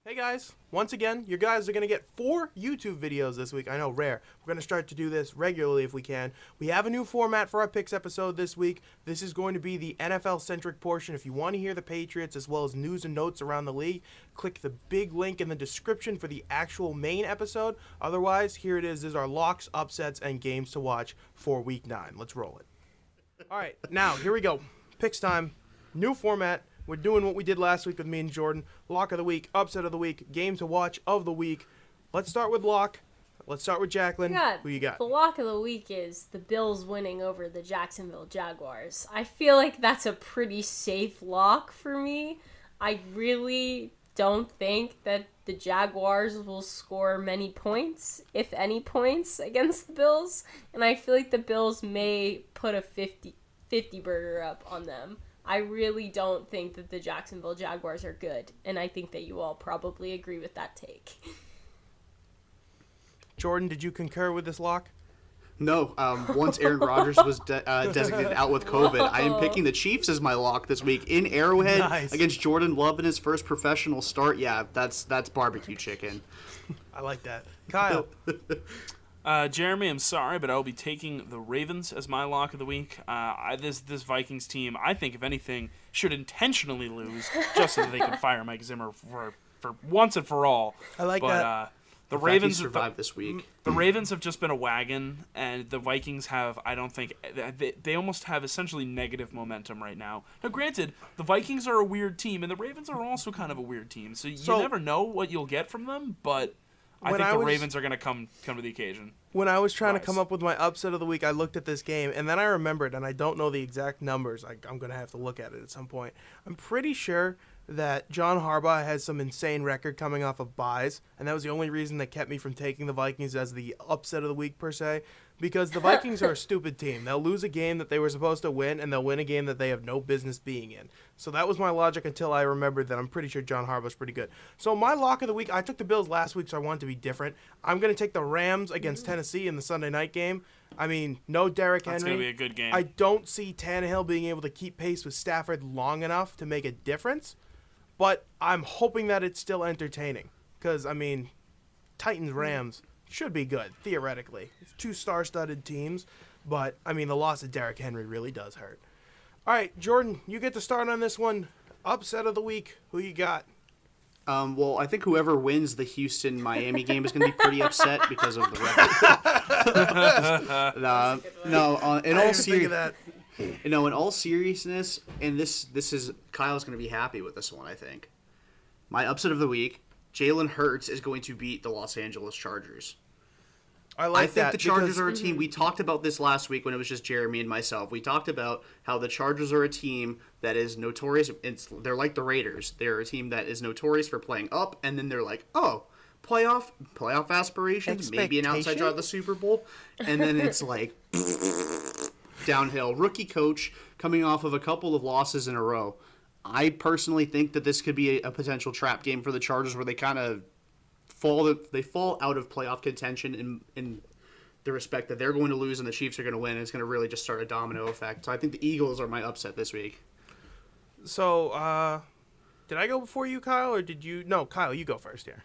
Hey guys, once again, you guys are going to get 4 YouTube videos this week. I know, rare. We're going to start to do this regularly if we can. We have a new format for our picks episode this week. This is going to be the NFL-centric portion. If you want to hear the Patriots as well as news and notes around the league, click the big link in the description for the actual main episode. Otherwise, here it is. This is our locks, upsets, and games to watch for Week 9. Let's roll it. All right, now, here we go. Picks time. New format. We're doing what we did last week with me and Jordan. Lock of the week, upset of the week, game to watch of the week. Let's start with lock. Let's start with Jacqueline. Who you got? The lock of the week is the Bills winning over the Jacksonville Jaguars. I feel like that's a pretty safe lock for me. I really don't think that the Jaguars will score many points, if any points, against the Bills. And I feel like the Bills may put a 50 burger up on them. I really don't think that the Jacksonville Jaguars are good, and I think that you all probably agree with that take. Jordan, did you concur with this lock? No. Once Aaron Rodgers was designated out with COVID, I am picking the Chiefs as my lock this week in Arrowhead against Jordan Love in his first professional start. Yeah, that's barbecue chicken. I like that. Kyle. Jeremy, I'm sorry, but I'll be taking the Ravens as my lock of the week. This Vikings team, I think, if anything, should intentionally lose just so that they can fire Mike Zimmer for once and for all. I like that. The Ravens survived this week. The Ravens have just been a wagon, and the Vikings have, I don't think, they almost have essentially negative momentum right now. Now, granted, the Vikings are a weird team, and the Ravens are also kind of a weird team, so you never know what you'll get from them, but I think the Ravens are going to come to the occasion. When I was trying to come up with my upset of the week, I looked at this game, and then I remembered, and I don't know the exact numbers. I'm going to have to look at it at some point. I'm pretty sure that John Harbaugh has some insane record coming off of buys, and that was the only reason that kept me from taking the Vikings as the upset of the week, per se, because the Vikings are a stupid team. They'll lose a game that they were supposed to win, and they'll win a game that they have no business being in. So that was my logic until I remembered that I'm pretty sure John Harbaugh's pretty good. So my lock of the week, I took the Bills last week, so I wanted to be different. I'm going to take the Rams against Tennessee in the Sunday night game. I mean, no Derrick Henry. That's going to be a good game. I don't see Tannehill being able to keep pace with Stafford long enough to make a difference, but I'm hoping that it's still entertaining because, I mean, Titans-Rams should be good, theoretically. It's 2 star-studded teams, but, I mean, the loss of Derrick Henry really does hurt. All right, Jordan, you get to start on this one. Upset of the week. Who you got? Well, I think whoever wins the Houston-Miami game is going to be pretty upset because of the record. In all seriousness, and this is Kyle's going to be happy with this one, I think. My upset of the week, Jalen Hurts is going to beat the Los Angeles Chargers. I think the Chargers are a team. We talked about this last week when it was just Jeremy and myself. We talked about how the Chargers are a team that is notorious. They're like the Raiders. They're a team that is notorious for playing up, and then they're like, oh, playoff aspirations, maybe an outside shot at the Super Bowl, and then it's like downhill. Rookie coach coming off of a couple of losses in a row. I personally think that this could be a potential trap game for the Chargers where they kind of fall out of playoff contention in the respect that they're going to lose and the Chiefs are going to win. And it's going to really just start a domino effect. So I think the Eagles are my upset this week. So, did I go before you, Kyle, or did you? No, Kyle, you go first here.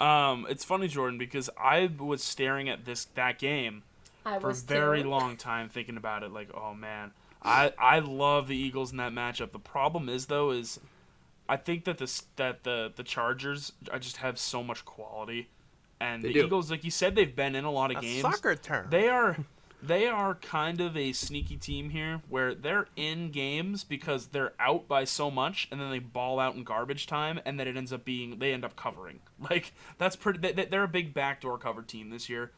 It's funny, Jordan, because I was staring at that game for a very long time thinking about it. Like, oh, man. I love the Eagles in that matchup. The problem is, though, I think that the Chargers just have so much quality, and the Eagles, like you said, they've been in a lot of games. Soccer term. They are kind of a sneaky team here, where they're in games because they're out by so much, and then they ball out in garbage time, and then they end up covering. Like that's pretty. They're a big backdoor cover team this year.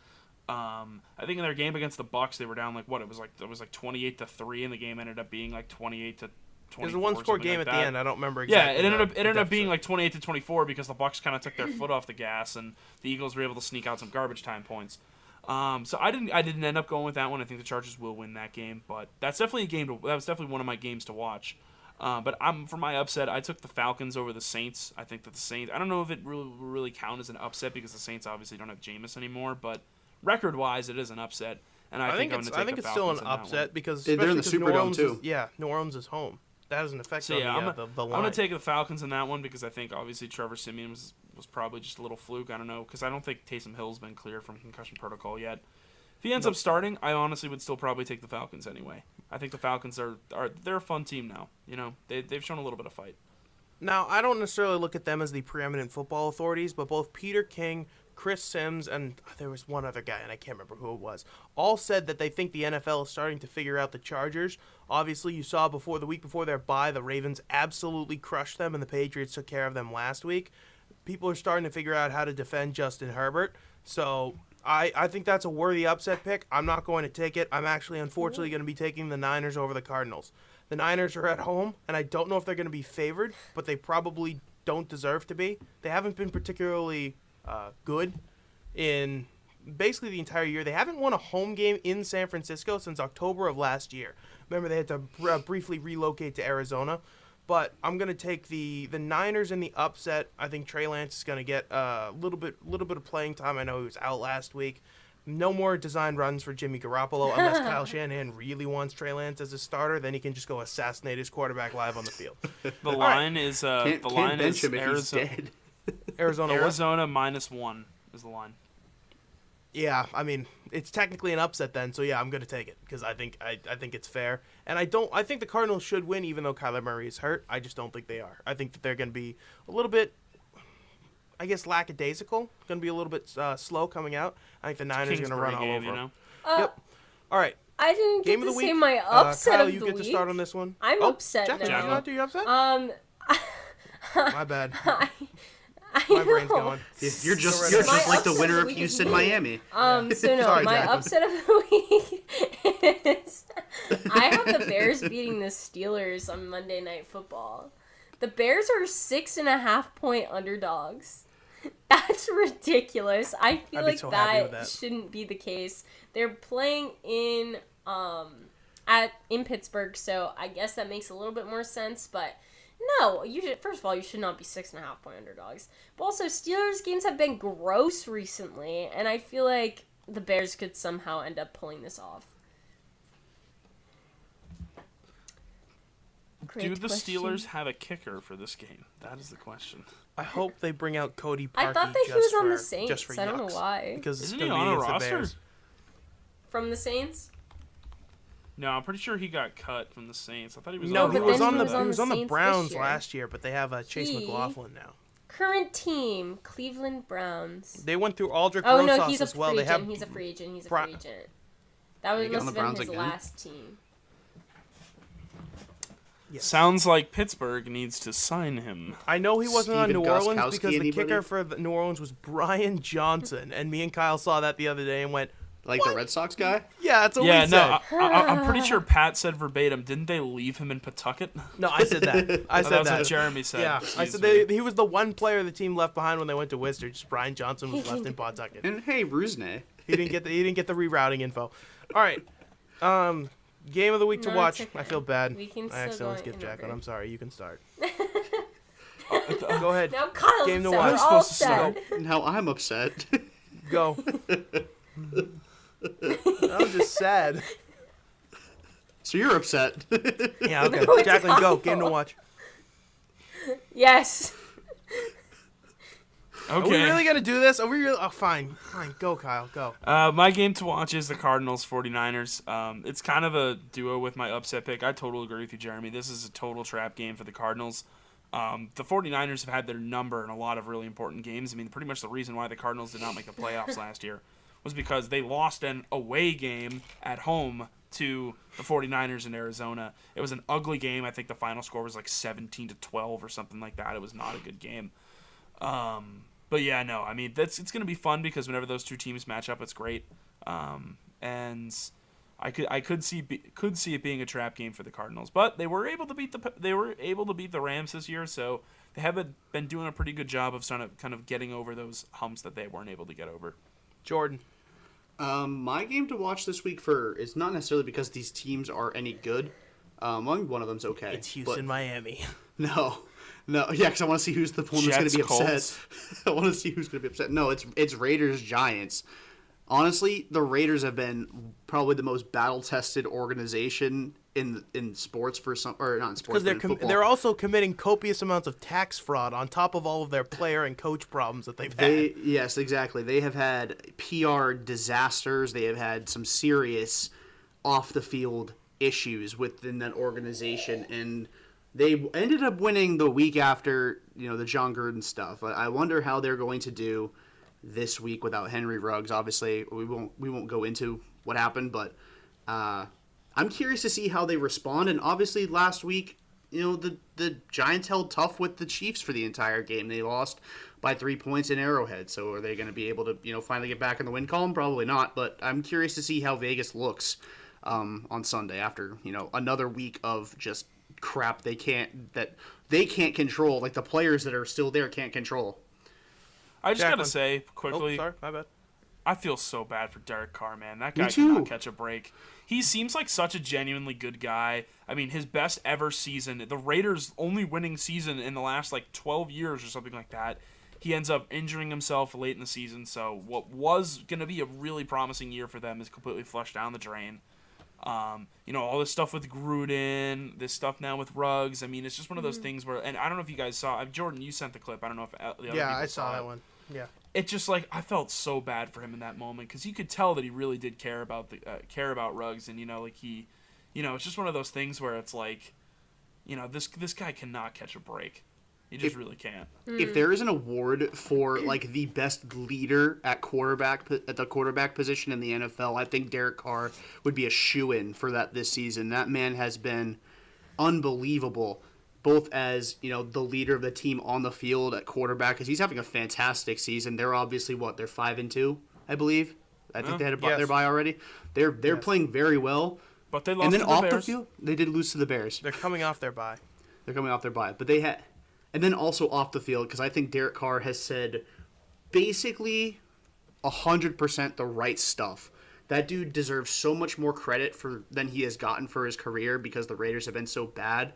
I think in their game against the Bucks, they were down like 28-3, and the game ended up being like 28-24. There's a one-score game at the end. I don't remember exactly. Yeah, it ended up being like 28-24 because the Bucks kind of took their foot off the gas, and the Eagles were able to sneak out some garbage time points. So I didn't end up going with that one. I think the Chargers will win that game, but that's definitely a game. That was definitely one of my games to watch. But for my upset, I took the Falcons over the Saints. I think that the Saints. I don't know if it really count as an upset because the Saints obviously don't have Jameis anymore, but record-wise, it is an upset. And I think I'm going to take the Falcons it's still an upset because they're in the Superdome too. New Orleans is home. that has an effect So on yeah, the I'm line. gonna take the Falcons in that one because I think obviously Trevor Siemian was probably just a little fluke. I don't know because I don't think Taysom Hill's been cleared from concussion protocol yet. If he ends up starting, I honestly would still probably take the Falcons anyway. I think the Falcons they're a fun team now. You know, they've shown a little bit of fight. Now, I don't necessarily look at them as the preeminent football authorities, but both Peter King, Chris Sims, and there was one other guy, and I can't remember who it was, all said that they think the NFL is starting to figure out the Chargers. Obviously, you saw the week before their bye, the Ravens absolutely crushed them, and the Patriots took care of them last week. People are starting to figure out how to defend Justin Herbert, so I think that's a worthy upset pick. I'm not going to take it. I'm actually, unfortunately, going to be taking the Niners over the Cardinals. The Niners are at home, and I don't know if they're going to be favored, but they probably don't deserve to be. They haven't been particularly good in basically the entire year. They haven't won a home game in San Francisco since October of last year. Remember, they had to briefly relocate to Arizona. But I'm going to take the Niners in the upset. I think Trey Lance is going to get a little bit of playing time. I know he was out last week. No more design runs for Jimmy Garoppolo unless Kyle Shanahan really wants Trey Lance as a starter. Then he can just go assassinate his quarterback live on the field. The line is Can't bench him if he's Arizona. dead. Arizona. Arizona -1 is the line. Yeah, I mean, it's technically an upset then, so yeah, I'm going to take it because I think it's fair. And I think the Cardinals should win even though Kyler Murray is hurt. I just don't think they are. I think that they're going to be a little bit, I guess, lackadaisical, going to be a little bit slow coming out. I think the Niners are going to run all Kingsbury over game, them. you know? Yep. All right. I didn't get Game of to the say week. my upset Kyle, of you the get week. to start on this one. I'm upset Jack, now. did you not do your upset? My bad. My brain's going. You're just My like the upset winner of of the week Houston, is- Miami. So no, Sorry, my Jacqueline. upset of the week is I have the Bears beating the Steelers on Monday Night Football. The Bears are 6.5-point underdogs. That's ridiculous. I feel I'd be like so happy with that that. shouldn't be the case. They're playing in Pittsburgh, so I guess that makes a little bit more sense, but no, first of all, you should not be 6.5-point underdogs. But also, Steelers games have been gross recently, and I feel like the Bears could somehow end up pulling this off. Do Great the question. Steelers have a kicker for this game? That is the question. I hope they bring out Cody I Parkey thought that he just was on the for- Saints. just for I don't know yucks, why. Because it's Isn't going he to be on a against the roster? Bears. From the Saints? No, I'm pretty sure he got cut from the Saints. I thought he was. No, on he but was then on he the was on the the Saints this Browns year. last year, but they have Chase He- McLaughlin now. Current team, Cleveland Browns. They went through Aldrich Oh, Rosas no, he's a as well. free They agent. have He's a free agent. He's a Bra- free agent. That You must on have the been Browns his again? last team. Yes. Sounds like Pittsburgh needs to sign him. I know he wasn't on Steven New Orleans Gostkowski, because the anybody? kicker for New Orleans was Brian Johnson, and me and Kyle saw that the other day and went, Like the Red Sox guy? "Yeah, that's what Yeah, we said." no, I'm pretty sure Pat said verbatim. Didn't they leave him in Pawtucket? No, I said that. I Oh, said that was that. what Jeremy said. Yeah, I Excuse said me. he was the one player the team left behind when they went to Worcester. Just Brian Johnson was left in Pawtucket. And hey, Rusney. He didn't get the rerouting info. All right, game of the week to No, watch. it's okay. I feel bad. We can I still accidentally go skipped in Jacqueline. order. I'm sorry. You can start. Go ahead. Now Kyle's Game to upset. watch. We're Who's all supposed to start? upset. Now I'm upset. Go. I was just sad. So you're upset. Yeah. Okay. No, it's Jacqueline, go. awful. Game to watch. Yes. Are we Okay. really gonna do this? Are we really? Oh, fine. Fine. Go, Kyle. Go. My game to watch is the Cardinals 49ers. It's kind of a duo with my upset pick. I totally agree with you, Jeremy. This is a total trap game for the Cardinals. The 49ers have had their number in a lot of really important games. I mean, pretty much the reason why the Cardinals did not make the playoffs last year was because they lost an away game at home to the 49ers in Arizona. It was an ugly game. I think the final score was like 17-12 or something like that. It was not a good game. But yeah, no, I mean, it's going to be fun because whenever those two teams match up, it's great. And I could see it being a trap game for the Cardinals, but they were able to beat the Rams this year, so they have been doing a pretty good job of kind of getting over those humps that they weren't able to get over. Jordan. My game to watch this week is not necessarily because these teams are any good. One of them's okay. It's Houston, Miami. No, yeah, because I want to see who's the one that's going Jets, to be upset. Colts. I want to see who's going to be upset. No, it's Raiders Giants. honestly, the Raiders have been probably the most battle-tested organization in sports for some, or not in sports, Because but in football. they're also committing copious amounts of tax fraud on top of all of their player and coach problems that they've had. Yes, exactly. They have had PR disasters. They have had some serious off-the-field issues within that organization, and they ended up winning the week after, the John Gruden stuff. I wonder how they're going to do this week without Henry Ruggs. Obviously, we won't go into what happened, but I'm curious to see how they respond. And obviously, last week, the Giants held tough with the Chiefs for the entire game. They lost by 3 points in Arrowhead. So are they going to be able to, finally get back in the win column? Probably not. But I'm curious to see how Vegas looks on Sunday after, another week of just crap they can't control. Like the players that are still there can't control. I just Jacqueline. gotta say quickly. Oh, sorry, my bad. I feel so bad for Derek Carr, man. That guy too. cannot catch a break. He seems like such a genuinely good guy. I mean, his best ever season, the Raiders' only winning season in the last 12 years or something like that. He ends up injuring himself late in the season, so what was going to be a really promising year for them is completely flushed down the drain. All this stuff with Gruden, this stuff now with Ruggs. I mean, it's just one of those things where, and I don't know if you guys saw, Jordan, you sent the clip. I don't know if the other people I saw that it. one. Yeah. It just I felt so bad for him in that moment because you could tell that he really did care about Ruggs, and it's just one of those things where it's this guy cannot catch a break. He just really can't. If there is an award for the best leader at the quarterback position in the NFL, I think Derek Carr would be a shoo-in for that this season. That man has been unbelievable, both as the leader of the team on the field at quarterback, because he's having a fantastic season. They're obviously they're 5-2, I believe. I think they had their bye already. They're playing very well. But they lost and then to the off Bears. the field, they did lose to the Bears. They're coming off their bye. But they had, and then also off the field, because I think Derek Carr has said basically 100% the right stuff. That dude deserves so much more credit than he has gotten for his career because the Raiders have been so bad.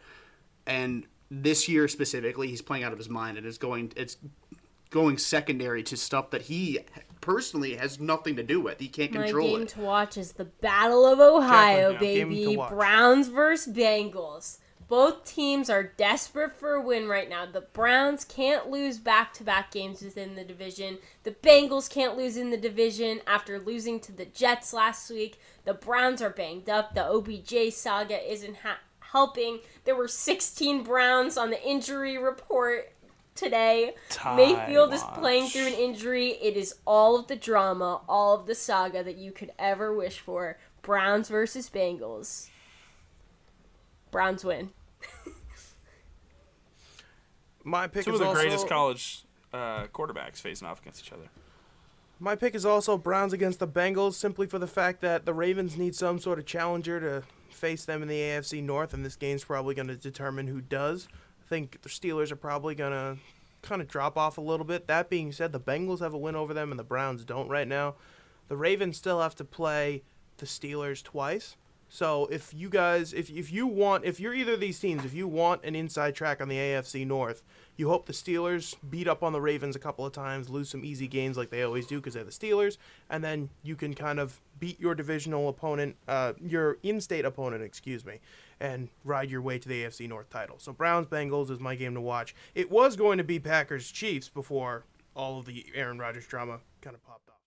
And this year specifically, he's playing out of his mind, and it's going secondary to stuff that he personally has nothing to do with. He can't control My game it. to watch is the Battle of Ohio, Jacqueline, game to baby. watch. Browns versus Bengals. Both teams are desperate for a win right now. The Browns can't lose back-to-back games within the division. The Bengals can't lose in the division after losing to the Jets last week. The Browns are banged up. The OBJ saga isn't helping. There were 16 Browns on the injury report today. Mayfield is playing through an injury. It is all of the drama, all of the saga that you could ever wish for. Browns versus Bengals. Browns win. My pick Two is of the also greatest college quarterbacks facing off against each other. My pick is also Browns against the Bengals, simply for the fact that the Ravens need some sort of challenger to face them in the AFC North, and this game's probably going to determine who does. I think the Steelers are probably going to kind of drop off a little bit. That being said, the Bengals have a win over them, and the Browns don't right now. The Ravens still have to play the Steelers twice. So if you guys, if you're either of these teams, if you want an inside track on the AFC North, you hope the Steelers beat up on the Ravens a couple of times, lose some easy games like they always do because they're the Steelers, and then you can kind of beat your divisional opponent, your in-state opponent, and ride your way to the AFC North title. So Browns-Bengals is my game to watch. It was going to be Packers-Chiefs before all of the Aaron Rodgers drama kind of popped off.